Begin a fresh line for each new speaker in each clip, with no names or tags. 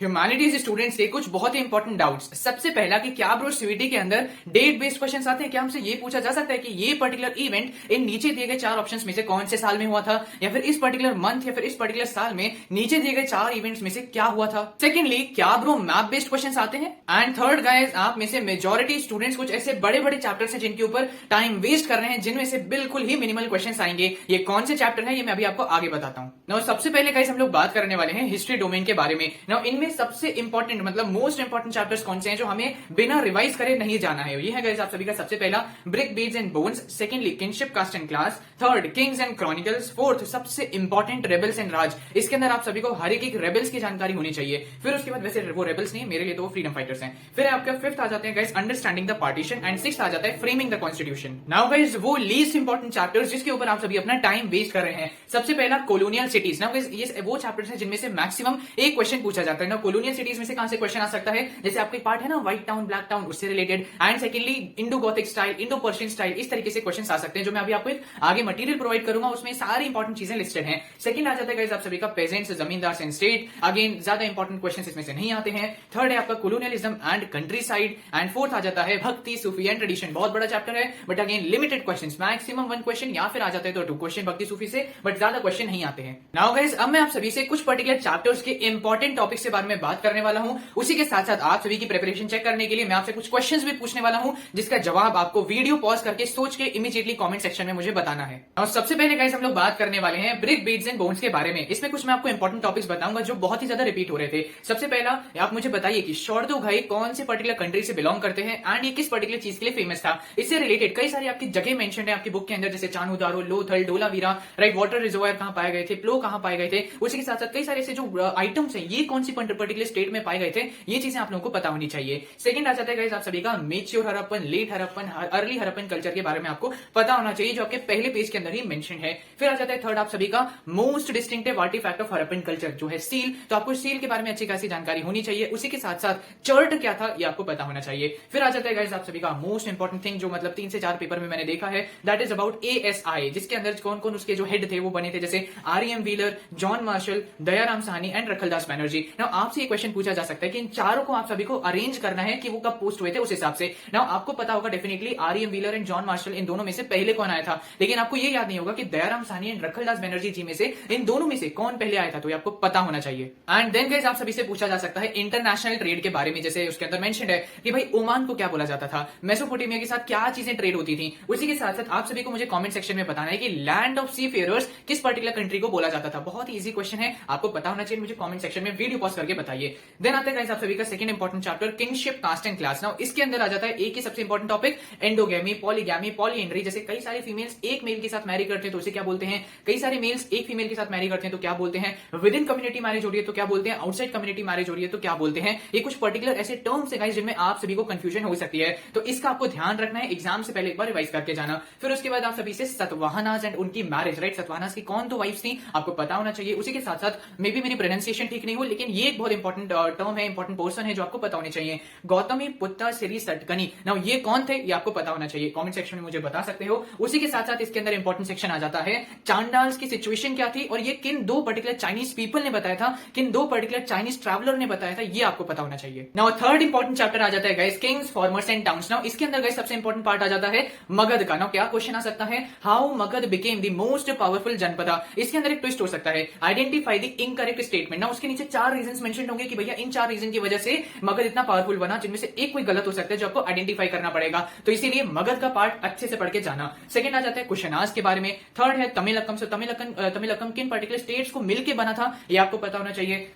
Humanities students के कुछ बहुत ही इंपॉर्टेंट डाउट्स। सबसे पहला कि क्या ब्रो सीवीटी के अंदर डेट बेस्ड क्वेश्चंस आते हैं? क्या हमसे ये पूछा जा सकता है कि ये पर्टिकुलर इवेंट इन नीचे दिए गए चार ऑप्शंस में से कौन से साल में हुआ था, या फिर इस पर्टिकुलर मंथ या फिर इस पर्टिकुलर साल में नीचे दिए गए चार इवेंट्स में से क्या हुआ था? सेकेंडली, क्या ब्रो मैप बेस्ड क्वेश्चंस आते हैं? एंड थर्ड गाइस, आप में से मेजॉरिटी स्टूडेंट्स कुछ ऐसे बड़े बड़े चैप्टर्स हैं जिनके ऊपर टाइम वेस्ट कर रहे हैं, जिनमें से बिल्कुल ही मिनिमल क्वेश्चंस आएंगे। ये कौन से चैप्टर है ये मैं अभी आपको आगे बताता हूं। नाउ सबसे पहले गाइस हम लोग बात करने वाले हैं हिस्ट्री डोमेन के बारे में। नाउ इनमें सबसे इंपॉर्टेंट मतलब मोस्ट इंपॉर्टेंट चैप्टर्स कौन से हैं जो हमें बिना रिवाइज करे नहीं जाना है? ये है गाइस आप सभी का सबसे पहला brick beads and bones, secondly kinship caste and class, third kings and chronicles, fourth सबसे इंपॉर्टेंट रेबल्स एंड राज। इसके अंदर आप सभी को हर एक रेबल्स की जानकारी होनी चाहिए। फिर उसके बाद वैसे वो रेबल्स नहीं, मेरे लिए तो वो फ्रीडम फाइटर्स हैं। फिर आपका फिफ्थ आ जाते हैं guys understanding the partition, and sixth आ जाता है framing the constitution. Now guys वो लीस्ट इंपॉर्टेंट चैप्टर्स जिसके ऊपर आप सभी अपना टाइम वेस्ट कर रहे हैं। सबसे पहला कॉलोनियल सिटीज। नाउ गाइस ये वो चैप्टर्स हैं जिनमें से मैक्सिमम एक क्वेश्चन पूछा जाता है। ना कॉलोनियल सिटीज में से कहां से क्वेश्चन आ सकता है? जैसे आपका पार्ट है ना व्हाइट टाउन ब्लैक टाउन, उससे related. And secondly Indo Gothic style, Indo Persian style, इस तरीके से क्वेश्चंस आ सकते हैं जो मैं अभी आपको एक आगे मटेरियल प्रोवाइड करूंगा, उसमें सारी इंपॉर्टेंट चीजें लिस्टेड हैं। सेकंड आ जाता है गाइस आप सभी का peasants, zamindar and state. Again ज्यादा इंपॉर्टेंट क्वेश्चंस इसमें से नहीं आते हैं। थर्ड है आपका colonialism and countryside, and fourth आ जाता है भक्ति, सूफी एंड ट्रेडिशन। बहुत बड़ा चैप्टर है but again limited questions, maximum one question या फिर आ जाते हैं तो टू क्वेश्चन भक्ति सूफी से, बट ज्यादा क्वेश्चन नहीं आते हैं। नाउ गाइस अब मैं आप सभी से कुछ पर्टिकुलर चैप्टर्स के इंपॉर्टेंट टॉपिक्स के बारे में बात करने वाला हूं। उसी के साथ साथ आप सभी की प्रिपरेशन चेक करने के लिए मैं आपसे कुछ क्वेश्चंस भी पूछने वाला हूं, जिसका जवाब आपको वीडियो पॉज करके सोच के इमीडिएटली कमेंट सेक्शन में मुझे बताना है। और सबसे पहले गाइस हम लोग बात करने वाले हैं ब्रिक बीड्स एंड बोन्स के बारे में। इसमें कुछ मैं आपको इंपॉर्टेंट टॉपिक्स बताऊंगा जो बहुत ही ज्यादा रिपीट हो रहे थे। सबसे पहला आप मुझे बताइए कि शोरदोगाई कौन से पर्टिकुलर कंट्री से बिलोंग करते हैं एंड ये किस पर्टिकुलर चीज के लिए फेमस था। इससे रिलेटेड कई सारी आपकी जगह मेंशन है आपकी बुक के अंदर, जैसे Chanhudaro, Lothal, Dholavira, right, water reservoir कहां पाए गए थे, प्लो कहां पाए गए थे। उसी के साथ साथ कई सारे ऐसे जो आइटम्स है ये कौन सी पर्टिकुलर स्टेट में पाए गए थे, ये चीजें आप लोगों को पता होनी चाहिए। सेकंड आ जाता है गाइस आप सभी का mature Harappan, late Harappan, early Harappan culture के बारे में आपको पता होना चाहिए, जो आपके पहले पेज के अंदर ही मेंशन है। फिर आ जाता है थर्ड आप सभी का most distinctive artifact of Harappan culture, जो है सील। तो आपको सील के बारे में अच्छी खासी जानकारी होनी चाहिए। उसी के साथ साथ चर्ट क्या था ये आपको पता होना चाहिए। फिर आ जाता है गाइस आप सभी का मोस्ट इंपॉर्टेंट थिंग, जो मतलब 3 से 4 पेपर में मैंने देखा है, दैट इज अबाउट ASI, जिसके अंदर कौन कौन उसके जो हेड थे वो बने थे, जैसे REM Wheeler, John Marshall, Dayaram Sahni and Rakhaldas Banerjee. Now आपसे ये क्वेश्चन पूछा जा सकता है कि इन चारों को आप सभी को अरेंज करना है कि वो कब पोस्ट हुए थे उस हिसाब से। नाउ आपको पता होगा definitely REM Wheeler and John Marshall इन दोनों में से पहले कौन आया था, लेकिन आपको ये याद नहीं होगा कि दयाराम साहनी एंड रखलदास बैनर्जी जी में से इन दोनों में से कौन पहले आया था, तो ये आपको पता होना चाहिए। एंड देन गाइस आप सभी से पूछा जा सकता है इंटरनेशनल ट्रेड के बारे में, जैसे उसके अंदर मेंशन्ड है कि भाई ओमान को क्या बोला जाता था, मेसोपोटामिया के साथ क्या चीजें ट्रेड होती थी। उसी के साथ साथ आप सभी को मुझे कमेंट सेक्शन में बताना है कि लैंड ऑफ सी फेयरर्स किस पर्टिकुलर कंट्री को बोला जाता था। बहुत ही इजी क्वेश्चन है, आपको पता होना चाहिए, मुझे कमेंट सेक्शन में वीडियो पॉज करके बताइए। देन आता है गाइस आप सभी का second important chapter kinship caste and class. Now इसके अंदर आ जाता है एक ही सबसे important topic endogamy, polygamy, polyandry. जैसे कई सारे फीमेल्स एक मेल के साथ मैरी करते हैं तो उसे क्या बोलते हैं, कई सारे मेल्स एक फीमेल के साथ मैरी करते हैं तो क्या बोलते हैं, विद इन कम्युनिटी मैरिज हो रही है तो क्या बोलते हैं, आउटसाइड कम्युनिटी मैरिज हो रही है तो क्या बोलते हैं। ये कुछ पर्टिकुलर ऐसे टर्म्स है गाइस जिनमें आप सभी को कंफ्यूजन हो सकती है, तो इसका आपको ध्यान रखना है, एग्जाम से पहले एक बार रिवाइज करके जाना। फिर उसके बाद आप सभी से सतवाहनास एंड उनकी मैरिज, राइट, सतवाहनास की कौन तो वाइफ्स थी आपको पता होना चाहिए। उसी के साथ साथ मे बी मेरी प्रोनाउंसिएशन ठीक नहीं हो, लेकिन ये एक बहुत इंपॉर्टेंट टर्म है, इंपॉर्टेंट पोर्शन है जो आपको पता होनी चाहिए। गौतमी पुत्र श्री सटकनी, नाउ ये कौन थे ये आपको पता होना चाहिए, कमेंट सेक्शन में मुझे बता सकते हो। उसी के साथ साथ इसके अंदर इंपॉर्टेंट सेक्शन आ जाता है चांडाल्स की सिचुएशन क्या थी और ये किन दो पर्टिकुलर चाइनीज पीपल ने बताया था, किन दो पर्टिकुलर चाइनीज ट्रैवलर ने बताया था, ये आपको पता होना चाहिए। नाउ थर्ड इंपॉर्टेंट चैप्टर आ जाता है guys Kings, formers and towns. Now इसके अंदर गाइस सबसे इंपॉर्टेंट पार्ट आ जाता है मगध का। नाउ क्या क्वेश्चन आ सकता है, how Magadha became the most powerful janapada. इसके अंदर एक ट्विस्ट हो सकता है, identify the incorrect statement. Now उसके नीचे 4 रीजंस मेंशन होंगे कि भैया इन 4 रीजन की वजह से मगध इतना पावरफुल बना, जिनमें से एक कोई गलत हो सकता है जो आपको आइडेंटिफाई करना पड़ेगा, तो इसीलिए मगध का पार्ट अच्छे से पढ़ के जाना। सेकंड आ जाता है कुशनास के बारे में। थर्ड है तमिलकम, से तमिलकम किन पर्टिकुलर स्टेट्स को मिलकर बना था ये आपको पता होना चाहिए।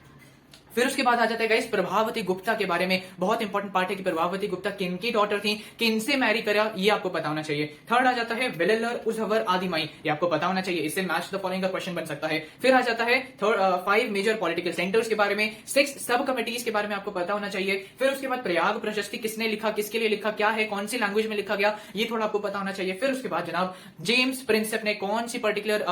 फिर उसके बाद आ जाता है गाइस प्रभावती गुप्ता के बारे में, बहुत इंपॉर्टेंट पार्ट है कि प्रभावती गुप्ता किनकी डॉटर थी, किनसे मैरी करा, ये आपको पता होना चाहिए। थर्ड आ जाता है वेलेलर उजहवर आदिमाई, ये आपको पता होना चाहिए, इससे मैच द फॉलोइंग का क्वेश्चन बन सकता है। फिर आ जाता है 5 मेजर पॉलिटिकल सेंटर्स के बारे में, 6 सब कमिटीज के बारे में आपको पता होना चाहिए। फिर उसके बाद प्रयाग प्रशस्ति किसने लिखा, किसके लिए लिखा, क्या है, कौन सी लैंग्वेज में लिखा गया, ये थोड़ा आपको पता होना चाहिए। फिर उसके बाद जनाब जेम्स प्रिंसेप ने कौन सी पर्टिकुलर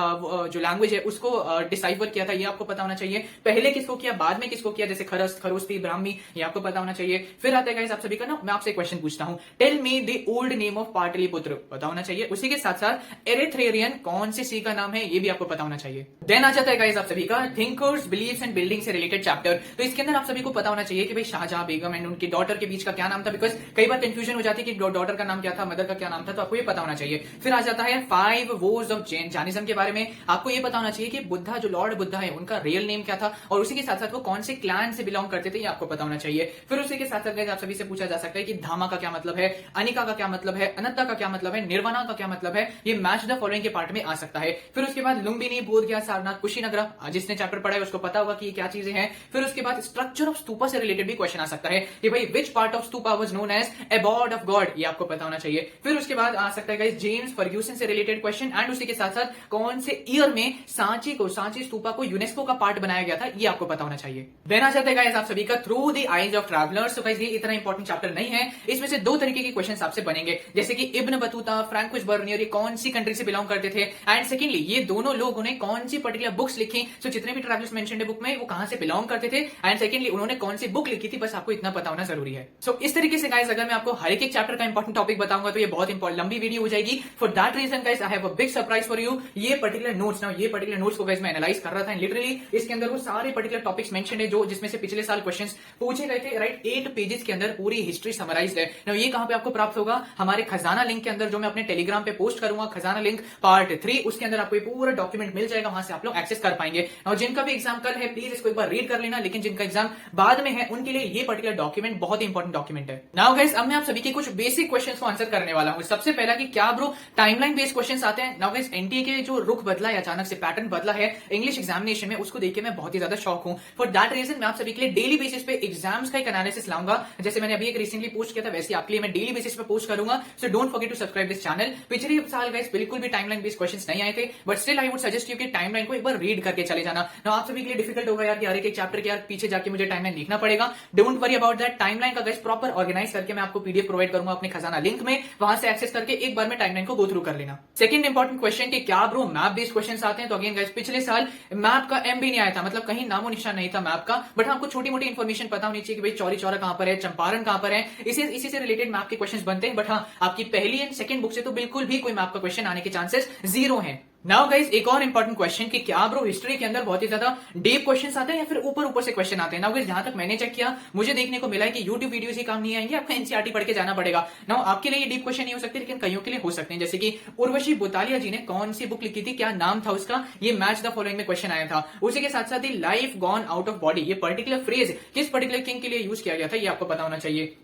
जो लैंग्वेज है उसको डिसाइफर किया था, ये आपको पता होना चाहिए। पहले किसको किया, बाद में किसको किसको किया, जैसे खरस, खरोस्ती, ब्राह्मी, ये आपको पता होना चाहिए। फिर आता है गाइस आप सभी का ना, मैं आपसे क्वेश्चन पूछता हूं, tell me the old name of Pataliputra, पता होना चाहिए। उसी के साथ साथ एरिथ्रेरियन कौन सी सी का नाम है, ये भी आपको पता होना चाहिए। देन आ जाता है गाइस आप सभी का थिंकर्स, बिलीव्स एंड बिल्डिंग से रिलेटेड चैप्टर। तो इसके अंदर आप सभी को पता होना चाहिए कि भाई शाहजहां बेगम एंड उनकी डॉटर के बीच का क्या नाम था, बिकॉज कई बार कंफ्यूजन हो जाती है कि डॉटर का नाम क्या था, मदर का क्या नाम था, तो आपको ये पता होना चाहिए। फिर आ जाता है 5 वोज ऑफ जैनिज्म के बारे में, आपको ये पता होना चाहिए कि बुद्धा, जो लॉर्ड बुद्धा है, उनका रियल नेम क्या था, और उसी के साथ साथ वो कौन से क्लैन से बिलोंग करते थे, ये आपको पता होना चाहिए। फिर उसी के साथ साथ आप सभी से पूछा जा सकता है कि धामा का क्या मतलब है, अनिका का क्या मतलब है, अनंता का क्या मतलब है, निर्वाणा का क्या मतलब है, ये मैच द फॉलोइंग के पार्ट में आ सकता है। फिर उसके बाद लुम्बिनी, बोध गया, सारनाथ, कुशीनगर, जिसने चैप्टर पढ़ा है उसको पता होगा कि ये क्या चीजें हैं। फिर उसके बाद स्ट्रक्चर ऑफ स्तूपा से रिलेटेड भी क्वेश्चन आ सकता है कि भाई which part of stupa was known as abode of god, ये आपको पता होना चाहिए। फिर उसके बाद आ सकता है गाइस जेम्स फर्ग्यूसन से रिलेटेड क्वेश्चन, एंड उसी के साथ साथ कौन से ईयर में सांची स्तूपा को यूनेस्को का पार्ट बनाया गया था, ये आपको पता होना चाहिए। देन आ जाता है गाइस आप सभी का through the eyes of travellers. तो गाइस ये इतना इंपॉर्टेंट चैप्टर नहीं है, इसमें से 2 तरीके के क्वेश्चन आपसे बनेंगे, जैसे कि इब्न बतूता, फ्रैंकोइस बर्नियर, ये कौन सी कंट्री से बिलोंग करते थे, एंड सेकेंडली ये दोनों लोगों ने कौन सी पर्टिकुलर बुक्स लिखी, सो जितने भी ट्रैवलर्स मेंशन्ड है बुक में, वो कहां से बिलोंग करते थे, एंड सेकेंडली उन्होंने कौन सी बुक लिखी थी, बस आपको इतना पता होना जरूरी है। सो इस तरीके से गाइस अगर मैं आपको हर एक चैप्टर का इंपॉर्टेंट टॉपिक बताऊंगा तो ये बहुत लंबी वीडियो हो जाएगी। For that reason guys I have a big surprise for you. ये पर्टिकुलर नोट्स को गाइस मैं एनालाइज कर रहा था, लिटरली इसके अंदर वो सारे पर्टिकुलर टॉपिक्स मेंशन्ड है जो जिसमें से पिछले साल क्वेश्चंस पूछे गए थे, राइट। 8 पेजेस के अंदर पूरी हिस्ट्री समराइज्ड है। नाउ ये कहां पे आपको प्राप्त होगा, हमारे खजाना लिंक के अंदर, जो मैं अपने टेलीग्राम पे पोस्ट करूंगा, खजाना लिंक पार्ट 3, उसके अंदर आपको ये पूरा डॉक्यूमेंट मिल जाएगा, वहां से आप लोग एक्सेस कर पाएंगे। और जिनका भी एग्जाम कल है प्लीज इसको एक बार रीड कर लेना, लेकिन जिनका एग्जाम बाद में है उनके लिए ये पर्टिकुलर डॉक्यूमेंट बहुत इंपॉर्टेंट डॉक्यूमेंट है। नाउ गाइस अब मैं आप सभी के कुछ बेसिक क्वेश्चंस को आंसर करने वाला हूं। सबसे पहला कि क्या ब्रो टाइमलाइन बेस्ड क्वेश्चंस आते हैं। नाउ गाइस एनटीए के जो रुख बदला है, अचानक से पैटर्न बदला है इंग्लिश एग्जामिनेशन में, उसको देख के मैं बहुत ही ज्यादा शॉक हूं। फॉर दैट रीजन मैं आप सभी के लिए डेली बेसिस पे एग्जाम्स का एक एनालिसिस लाऊंगा, जैसे मैंने अभी एक रिसेंटली पोस्ट किया था, वैसे आपके लिए मैं डेली बेसिस पे पोस्ट करूंगा। So don't forget to subscribe this channel. पिछले साल गाइस बिल्कुल भी टाइमलाइन बेस्ड क्वेश्चंस नहीं आए थे, but still I would suggest you कि टाइमलाइन को एक बार रीड करके चले जाना। नाउ आप सभी के लिए डिफिकल्ट होगा यार कि हर एक चैप्टर के यार पीछे जाके मुझे टाइमलाइन लिखना पड़ेगा। Don't worry about that, timeline का गाइस प्रॉपर ऑर्गेनाइज करके मैं आपको पीडीएफ प्रोवाइड करूंगा अपने खजाना लिंक में, वहां से एक्सेस करके एक बार में टाइमलाइन को गो थ्रू कर लेना। सेकंड इंपॉर्टेंट क्वेश्चन कि क्या ब्रो मैप बेस्ड क्वेश्चंस आते हैं। तो अगेन गाइस पिछले साल मैप का एम भी नहीं आया था, मतलब कहीं नामो निशान नहीं था मैप का, बट आपको छोटी मोटी इन्फॉर्मेशन पता होनी चाहिए कि भाई चौरी चौरा कहां पर है, चंपारण कहां पर है, इसी से रिलेटेड मैप के क्वेश्चंस बनते हैं। बट हाँ, आपकी पहली एंड सेकंड बुक से तो बिल्कुल भी कोई मैप का क्वेश्चन आने के चांसेस 0 हैं। नाउ गाइस एक और इंपॉर्टेंट क्वेश्चन कि क्या ब्रो हिस्ट्री के अंदर बहुत ही ज्यादा डीप क्वेश्चंस आते हैं या फिर ऊपर से क्वेश्चन आते हैं। नाउ गाइस जहां तक मैंने चेक किया, मुझे देखने को मिला है कि YouTube वीडियोस ही काम नहीं आएंगे, आपको एनसीईआरटी पढ़ के जाना पड़ेगा। नाउ आपके लिए ये डीप क्वेश्चन नहीं हो सकते, लेकिन कईयों के लिए हो सकते हैं, जैसे कि उर्वशी बुतालिया जी ने कौन सी बुक लिखी थी, क्या नाम था उसका, ये मैच द फॉलोइंग में क्वेश्चन आया था। उसी के साथ साथ ही life gone out of body, ये पर्टिकुलर फ्रेज किस पर्टिकुलर किंग के लिए यूज किया गया था, ये आपको पता होना चाहिए।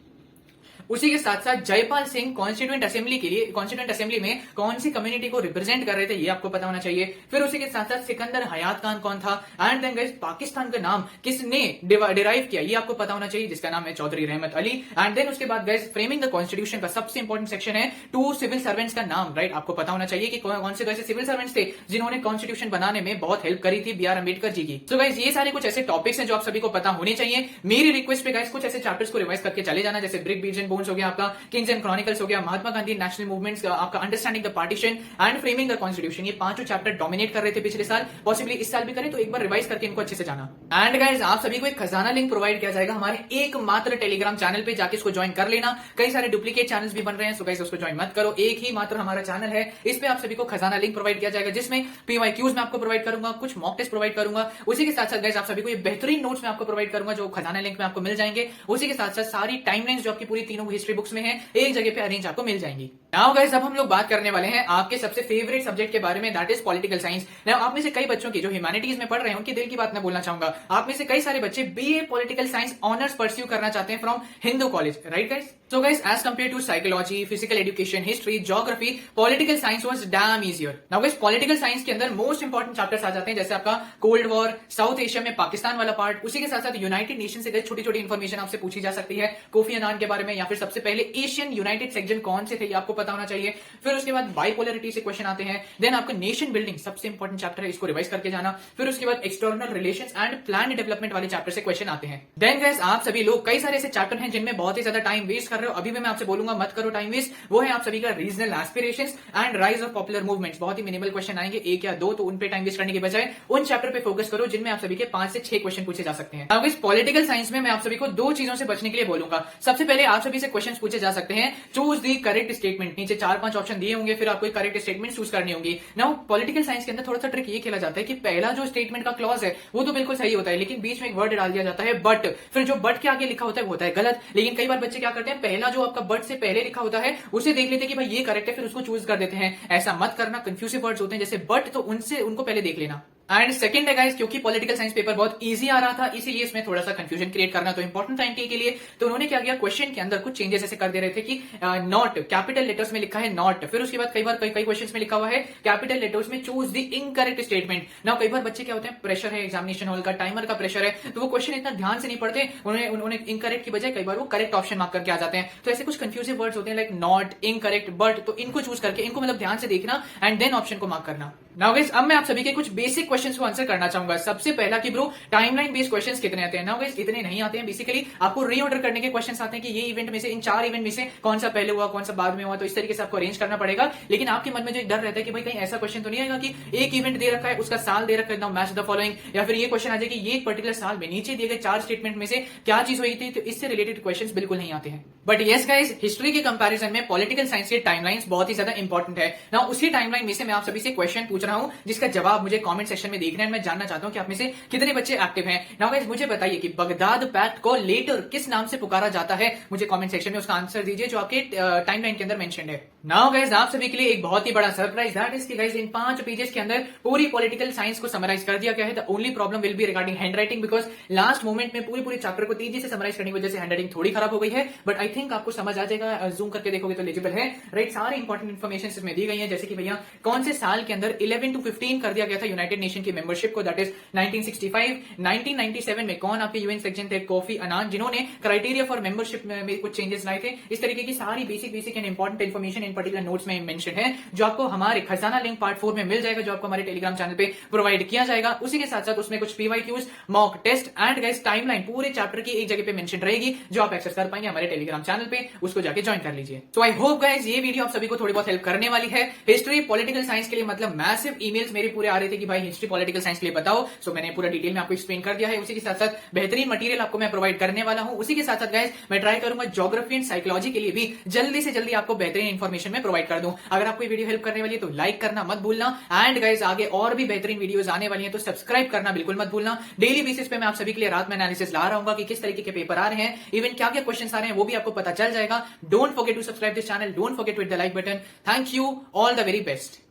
उसी के साथ साथ जयपाल सिंह कॉन्स्टिट्यूएंट असेंबली में कौन सी कम्युनिटी को रिप्रेजेंट कर रहे थे, ये आपको पता होना चाहिए। फिर उसी के साथ साथ सिकंदर हयात खान कौन था, एंड देन गाइस पाकिस्तान का नाम किसने डिराइव किया, ये आपको पता होना चाहिए, जिसका नाम है चौधरी रहमत अली। एंड देन उसके बाद गाइस फ्रेमिंग द कॉन्स्टिट्यूशन का सबसे इंपॉर्टेंट सेक्शन है 2 सिविल सर्वेंट्स का नाम, राइट। आपको पता होना चाहिए कि कौन से कैसे सिविल सर्वेंट्स थे जिन्होंने कॉन्स्टिट्यूशन बनाने में बहुत हेल्प करी थी बी आर अम्बेडकर जी की। सो गाइस ये सारे कुछ ऐसे टॉपिक्स हैं जो आप सभी को पता होने चाहिए। मेरी रिक्वेस्ट पे गाइस कुछ ऐसे चैप्टर्स को रिवाइज करके चले जाना, जैसे ब्रिक, बीज एंड बोन्स हो गया, आपका किंग्स एंड क्रॉनिकल्स हो गया, महात्मा गांधी नेशनल मूवमेंट्स, आपका understanding the partition and framing the constitution, ये 5 चैप्टर डोमिनेट कर रहे थे पिछले साल, पॉसिबली इस साल भी करें, तो एक बार रिवाइज करके इनको अच्छे से जाना। एंड गाइस आप सभी को एक खजाना लिंक प्रोवाइड किया जाएगा हमारे एकमात्र टेलीग्राम चैनल पे, जाके इसको ज्वाइन कर लेना। कई सारे डुप्लीकेट चैनल्स भी बन रहे हैं, सो गाइस उसको ज्वाइन मत करो, एक ही मात्र हमारा चैनल है, इस पे आप सभी को खजाना लिंक प्रोवाइड किया जाएगा, जिसमें पीवाईक्यूज में आपको प्रोवाइड करूंगा, कुछ मॉक टेस्ट प्रोवाइड करूंगा। उसी के साथ साथ गाइस आप सभी को ये बेहतरीन नोट्स में आपको प्रोवाइड करूंगा जो खजाना लिंक में आपको मिल जाएंगे। उसी के साथ साथ सारी टाइमलाइंस जो आपकी पूरी तीनों हिस्ट्री बुक्स में है, एक जगह पे अरेंज आपको मिल जाएंगी। नाउ गाइस अब हम लोग बात करने वाले हैं आपके सबसे फेवरेट सब्जेक्ट के बारे में, that is political science. Now आप में से कई बच्चों की जो ह्यूमैनिटीज में पढ़ रहे हैं, उनके दिल की बात मैं बोलना चाहूंगा। आप में से कई सारे बच्चे BA political science honours pursue करना चाहते हैं from Hindu College, right guys. So guys as compare to psychology, physical education, history, geography, political science was damn easier. Now guys political science के अंदर मोस्ट इंपॉर्टेंट चैप्टर्स आ जाते हैं, जैसे आपका cold war, south Asia में पाकिस्तान वाला पार्ट, उसी के साथ साथ यूनाइटेड नेशन से गई छोटी छोटी इन्फॉर्मेशन आपसे पूछी जा सकती है, कोफी अन्नान के बारे में या फिर सबसे पहले एशियन यूनाइटेड सेक्शन कौन से थे ये आपको पता होना चाहिए। फिर उसके बाद बाइपोलरिटी से क्वेश्चन आते हैं। देन आपका नेशन बिल्डिंग सबसे इंपॉर्टेंट चैप्टर है, इसको रिवाइज करके जाना। फिर उसके बाद external relations and plan development वाले चैप्टर से क्वेश्चन आते हैं। देन गाइस आप सभी लोग कई सारे ऐसे चैप्टर हैं जिनमें बहुत ही ज्यादा टाइम वेस्ट कर रहे हो, अभी भी मैं आपसे बोलूंगा मत करो टाइम वेस्ट। वो है आप सभी का regional aspirations and rise of popular movements. बहुत ही मिनिमल क्वेश्चन आएंगे, एक या दो, तो उन पे टाइम वेस्ट करने के बजाय उन चैप्टर पे फोकस करो जिनमें आप सभी के 5 से 6 क्वेश्चन पूछे जा सकते हैं। अब इस पॉलिटिकल साइंस में मैं आप सभी को 2 चीजों से बचने के लिए बोलूंगा। सबसे पहले आप सभी से क्वेश्चन पूछे जा सकते हैं, चूज दी करेक्ट स्टेटमेंट। नीचे 4-5 ऑप्शन दिए होंगे, फिर आपको करेक्ट स्टेटमेंट चूज करनी होगी। नाउ पॉलिटिकल साइंस के अंदर थोड़ा सा ट्रिक ये खेला जाता है कि पहला जो स्टेटमेंट का क्लॉज है वो तो बिल्कुल सही होता है, लेकिन बीच में एक वर्ड डाल दिया जाता है बट। फिर जो बट के आगे लिखा होता है वो होता है गलत। लेकिन कई बार बच्चे क्या करते हैं, पहला जो आपका बट से पहले लिखा होता है उसे देख लेते हैं कि भाई ये करेक्ट है, फिर उसको चूज कर देते हैं। ऐसा मत करना, कंफ्यूसिव वर्ड्स होते हैं जैसे बट, तो उनको पहले देख लेना। एंड सेकंड है गाइस, क्योंकि पॉलिटिकल साइंस पेपर बहुत इजी आ रहा था इसीलिए इसमें थोड़ा सा कंफ्यूजन क्रिएट करना तो इंपॉर्टेंट था इनके लिए। तो उन्होंने क्या किया, क्वेश्चन के अंदर कुछ चेंजेस ऐसे कर दे रहे थे कि नॉट कैपिटल लेटर्स में लिखा है नॉट, फिर उसके बाद कई क्वेश्चंस में लिखा हुआ है कैपिटल लेटर्स में choose the incorrect statement. Now कई बार बच्चे क्या होते हैं, प्रेशर है एग्जामिनेशन हॉल का, टाइमर का प्रेशर है, तो वो क्वेश्चन इतना ध्यान से नहीं पढ़ते, उन्होंने इनकरेक्ट की बजाय कई बार वो करेक्ट ऑप्शन मार्क करके आ जाते हैं। तो ऐसे कुछ कंफ्यूजिव वर्ड्स होते हैं लाइक नॉट, इनकरेक्ट, बट, तो इनको चूज करके इनको मतलब ध्यान से देखना एंड देन ऑप्शन को मार्क करना। नाउ गाइस अब मैं आप सभी के कुछ बेसिक क्वेश्चंस को आंसर करना चाहूंगा। सबसे पहला कि ब्रो टाइमलाइन बेस्ड क्वेश्चंस कितने आते हैं। नाउ गाइस इतने नहीं आते हैं, बेसिकली आपको रीऑर्डर करने के क्वेश्चंस आते हैं कि ये इवेंट में से, इन 4 इवेंट में से कौन सा पहले हुआ कौन सा बाद में हुआ, तो इस तरीके से आपको अरेंज करना पड़ेगा। लेकिन आपके मन में जो एक डर रहता है कि भाई कहीं ऐसा क्वेश्चन तो नहीं आएगा कि एक इवेंट दे रखा है उसका साल दे रखा है, नाउ मैच द फॉलोइंग, या फिर ये क्वेश्चन आ जाए कि ये एक पर्टिकुलर साल में नीचे दिए गए 4 स्टेटमेंट में से क्या चीज हुई थी, तो इससे रिलेटेड क्वेश्चंस बिल्कुल नहीं आते हैं। बट यस गाइस, हिस्ट्री के कंपैरिजन में पॉलिटिकल साइंस के टाइमलाइंस बहुत ही ज्यादा इंपॉर्टेंट है। नाउ उसी टाइमलाइन में से मैं आप सभी से क्वेश्चन पूछ रहा हूं जिसका जवाब मुझे कमेंट सेक्शन में देखना है। मैं जानना चाहता हूं कि आप में से कितने बच्चे एक्टिव हैं। नाउ गाइस मुझे बताइए कि बगदाद पैक्ट को लेटर किस नाम से पुकारा जाता है। मुझे कमेंट सेक्शन में उसका आंसर दीजिए जो आपके टाइमलाइन के अंदर मेंशन्ड है। नाउ गाइस आप सभी के लिए एक बहुत ही बड़ा सरप्राइज, दैट इज कि गाइस इन 5 पेजेस के अंदर पूरी पॉलिटिकल साइंस को समराइज कर दिया गया है। The only problem will be regarding handwriting, because last moment में पूरी चैप्टर को तेजी से समराइज करने की वजह से हैंडराइटिंग थोड़ी खराब हो गई है, बट आई थिंक आपको समझ आ जाएगा, जूम करके देखोगे तो एलिजिबल है। राइट, सारी इंपॉर्टेंट इन्फॉर्मेशन इसमें दी गई है, जैसे कि भैया कौन से साल के अंदर 11 to 15 कर दिया गया था यूनाइटेड नेशन की मेंबरशिप को, दैट इज 1965। 1997 में कौन आपके यूएन सेक्शन थे, कोफी अनान, जिन्होंने क्राइटेरिया फॉर मेंबरशिप में कुछ चेंजेस लाए थे। इस तरीके की सारी basic and important information in particular notes में मेंशन है, जो आपको हमारे खजाना लिंक पार्ट 4 में मिल जाएगा, जो आपको हमारे टेलीग्राम चैनल पे प्रोवाइड किया जाएगा। उसी के साथ साथ उसमें कुछ PYQs, mock test and guys timeline पूरे चैप्टर की एक जगह पे मेंशन रहेगी, जो आप एक्सेस कर पाएंगे हमारे टेलीग्राम चैनल पे, उसको जाके ज्वाइन कर लीजिए। सो आई होप गाइस ये वीडियो आप सभी को थोड़ी बहुत हेल्प करने वाली है। हिस्ट्री पॉलिटिकल साइंस के लिए मतलब मैसिव ईमेल्स मेरे पूरे आ रहे थे कि भाई हिस्ट्री पॉलिटिकल साइंस के लिए बताओ, सो मैंने पूरा डिटेल में आपको एक्सप्लेन कर दिया है। उसी के साथ साथ बेहतरीन मटेरियल आपको मैं प्रोवाइड करने वाला हूं। उसी के साथ साथ गाइस मैं ट्राई करूंगा ज्योग्राफी एंड साइकोलॉजी के लिए भी जल्दी से जल्दी आपको बेहतरीन इन्फॉर्मेशन में प्रोवाइड कर दूं। अगर आपको ये वीडियो हेल्प करने वाली है तो लाइक करना मत भूलना, एंड गाइस आगे और भी बेहतरीन वीडियोस आने वाली हैं तो सब्सक्राइब करना बिल्कुल मत भूलना। डेली बेसिस पे मैं आप सभी के लिए रात में एनालिसिस ला रहा हूं कि किस तरीके के पेपर आ रहे हैं, इवन क्या क्या क्वेश्चन आ रहे हैं वो भी आपको पता चल जाएगा। Don't forget to subscribe this channel, don't forget to hit the like button. Thank you, all the very best.